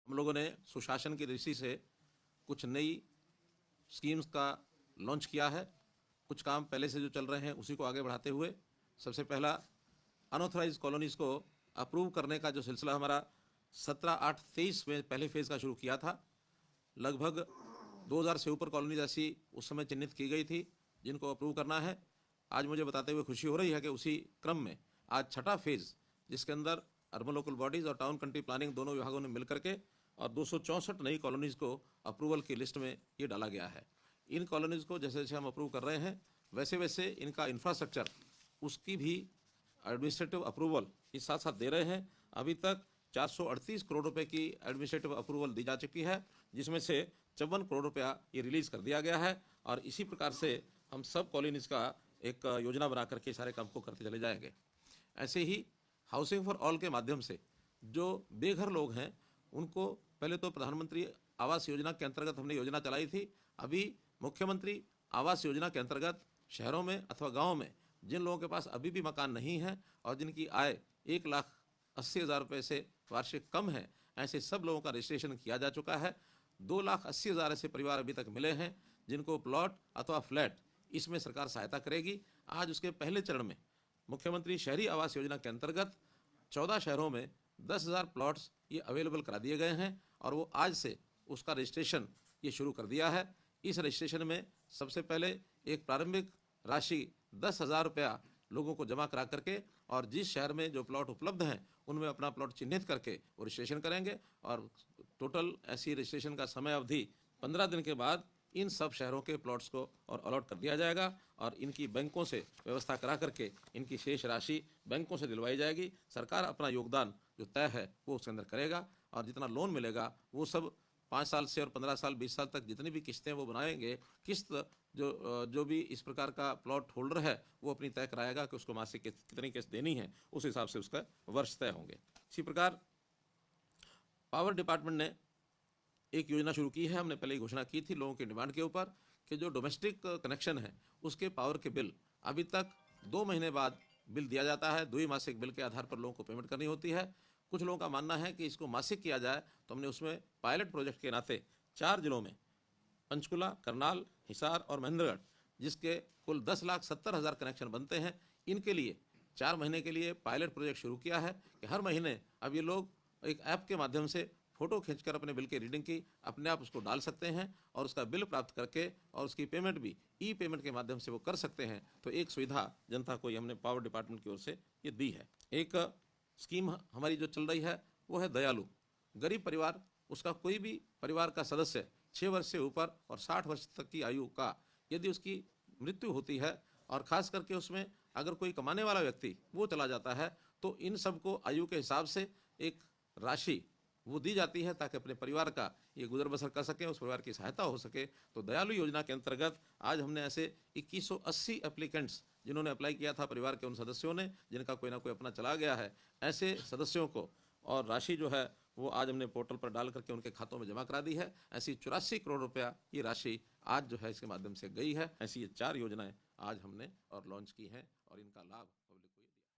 हम लोगों ने सुशासन की दृष्टि से कुछ नई स्कीम्स का लॉन्च किया है। कुछ काम पहले से जो चल रहे हैं उसी को आगे बढ़ाते हुए सबसे पहला अनऑथराइज कॉलोनीज़ को अप्रूव करने का जो सिलसिला हमारा 17/8/23 में पहले फेज़ का शुरू किया था। लगभग 2000 से ऊपर कॉलोनीज ऐसी उस समय चिन्हित की गई थी जिनको अप्रूव करना है। आज मुझे बताते हुए खुशी हो रही है कि उसी क्रम में आज छठा फेज़, जिसके अंदर अर्बन लोकल बॉडीज़ और टाउन कंट्री प्लानिंग दोनों विभागों ने मिलकर के और 264 नई कॉलोनीज़ को अप्रूवल की लिस्ट में ये डाला गया है। इन कॉलोनीज़ को जैसे जैसे हम अप्रूव कर रहे हैं वैसे वैसे इनका इंफ्रास्ट्रक्चर, उसकी भी एडमिनिस्ट्रेटिव अप्रूवल इस साथ साथ दे रहे हैं। अभी तक 438 करोड़ रुपए की एडमिनिस्ट्रेटिव अप्रूवल दी जा चुकी है, जिसमें से 54 करोड़ रुपया ये रिलीज़ कर दिया गया है। और इसी प्रकार से हम सब कॉलोनीज़ का एक योजना बना करके सारे काम को करते चले जाएंगे। ऐसे ही हाउसिंग फॉर ऑल के माध्यम से जो बेघर लोग हैं उनको पहले तो प्रधानमंत्री आवास योजना के अंतर्गत हमने योजना चलाई थी। अभी मुख्यमंत्री आवास योजना के अंतर्गत शहरों में अथवा गाँव में जिन लोगों के पास अभी भी मकान नहीं है और जिनकी आय 1,80,000 रुपये से वार्षिक कम है, ऐसे सब लोगों का रजिस्ट्रेशन किया जा चुका है। 2,80,000 ऐसे परिवार अभी तक मिले हैं जिनको प्लॉट अथवा फ्लैट इसमें सरकार सहायता करेगी। आज उसके पहले चरण में मुख्यमंत्री शहरी आवास योजना के अंतर्गत 14 शहरों में 10,000 प्लॉट्स ये अवेलेबल करा दिए गए हैं और वो आज से उसका रजिस्ट्रेशन ये शुरू कर दिया है। इस रजिस्ट्रेशन में सबसे पहले एक प्रारंभिक राशि 10,000 रुपया लोगों को जमा करा करके और जिस शहर में जो प्लॉट उपलब्ध हैं उनमें अपना प्लॉट चिन्हित करके वो रजिस्ट्रेशन करेंगे और टोटल ऐसी रजिस्ट्रेशन का समय अवधि 15 दिन के बाद इन सब शहरों के प्लॉट्स को और अलॉट कर दिया जाएगा और इनकी बैंकों से व्यवस्था करा करके इनकी शेष राशि बैंकों से दिलवाई जाएगी। सरकार अपना योगदान जो तय है वो उसके अंदर करेगा और जितना लोन मिलेगा वो सब 5 साल से और 15 साल 20 साल तक जितनी भी किस्तें वो बनाएंगे, किस्त जो भी इस प्रकार का प्लॉट होल्डर है वो अपनी तय कराएगा कि उसको मासिक कितनी किस्त देनी है, उस हिसाब से उसका वर्ष तय होंगे। इसी प्रकार पावर डिपार्टमेंट ने एक योजना शुरू की है। हमने पहले ही घोषणा की थी लोगों की डिमांड के ऊपर कि जो डोमेस्टिक कनेक्शन है उसके पावर के बिल अभी तक 2 महीने बाद बिल दिया जाता है। द्विमासिक बिल के आधार पर लोगों को पेमेंट करनी होती है। कुछ लोगों का मानना है कि इसको मासिक किया जाए, तो हमने उसमें पायलट प्रोजेक्ट के नाते 4 जिलों में पंचकुला, करनाल, हिसार और महेंद्रगढ़, जिसके कुल 10,70,000 कनेक्शन बनते हैं, इनके लिए 4 महीने के लिए पायलट प्रोजेक्ट शुरू किया है कि हर महीने अब ये लोग एक ऐप के माध्यम से फ़ोटो खींचकर अपने बिल की रीडिंग की अपने आप उसको डाल सकते हैं और उसका बिल प्राप्त करके और उसकी पेमेंट भी ई पेमेंट के माध्यम से वो कर सकते हैं। तो एक सुविधा जनता को ये हमने पावर डिपार्टमेंट की ओर से ये दी है। एक स्कीम हमारी जो चल रही है वो है दयालु। गरीब परिवार, उसका कोई भी परिवार का सदस्य 6 वर्ष से ऊपर और 60 वर्ष तक की आयु का यदि उसकी मृत्यु होती है और ख़ास करके उसमें अगर कोई कमाने वाला व्यक्ति वो चला जाता है तो इन सबको आयु के हिसाब से एक राशि वो दी जाती है ताकि अपने परिवार का ये गुजर बसर कर सकें, उस परिवार की सहायता हो सके। तो दयालु योजना के अंतर्गत आज हमने ऐसे 2180 एप्लीकेंट्स जिन्होंने अप्लाई किया था परिवार के उन सदस्यों ने जिनका कोई ना कोई अपना चला गया है, ऐसे सदस्यों को और राशि जो है वो आज हमने पोर्टल पर डाल करके उनके खातों में जमा करा दी है। ऐसी 84 करोड़ रुपया ये राशि आज जो है इसके माध्यम से गई है। ऐसी ये 4 योजनाएं आज हमने और लॉन्च की हैं और इनका लाभ